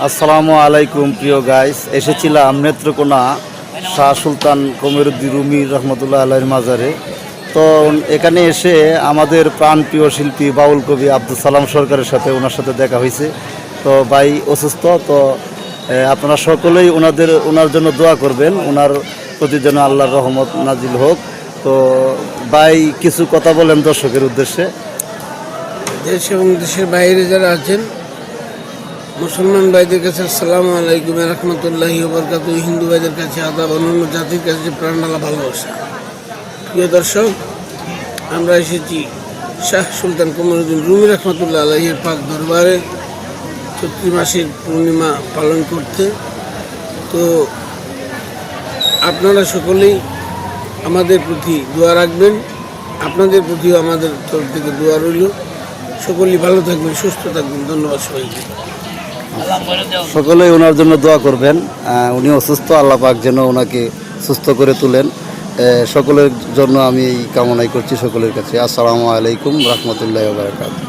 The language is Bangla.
আসসালামু আলাইকুম প্রিয় গাইস, এসেছিলাম নেত্রকোনা শাহ সুলতান কমরুদ্দিন রুমি রহমতুল্লাহ আলাইহির মাজারে। তো এখানে এসে আমাদের প্রাণপ্রিয় শিল্পী বাউল কবি আব্দুল সালাম সরকারের সাথে ওনার সাথে দেখা হয়েছে। তো ভাই অসুস্থ, তো আপনারা সকলেই ওনার জন্য দোয়া করবেন, ওনার প্রতি যেন আল্লাহর রহমত নাজিল হোক। তো ভাই কিছু কথা বলেন দর্শকের উদ্দেশ্যে। দেশ এবং দেশের বাইরে যারা আছেন মুসলমান ভাইদের কাছে আসসালামু আলাইকুম রহমতুল্লাহি ওয়া বারাকাতুহু, হিন্দু ভাইদের কাছে আদাব, অন্যান্য জাতির কাছে প্রাণঢালা ভালোবাসা। প্রিয় দর্শক, আমরা এসেছি শাহ সুলতান কমরুদ্দিন রুমি রহমতুল্লাহ আলাইহির পাক দরবারে চৈত্র মাসের পূর্ণিমা পালন করতে। তো আপনারা সকলেই আমাদের প্রতি দোয়া রাখবেন, আপনাদের প্রতিও আমাদের তরফ থেকে দোয়া রইল। সকলেই ভালো থাকবেন, সুস্থ থাকবেন। ধন্যবাদ সবাইকে। সকলেই ওনার জন্য দোয়া করবেন, উনি অসুস্থ, আল্লাহ পাক যেন ওনাকে সুস্থ করে তুলেন। সকলের জন্য আমি এই কামনাই করছি সকলের কাছে। আসসালামু আলাইকুম রহমতুল্লাহি ওয়া বারাকাতুহু।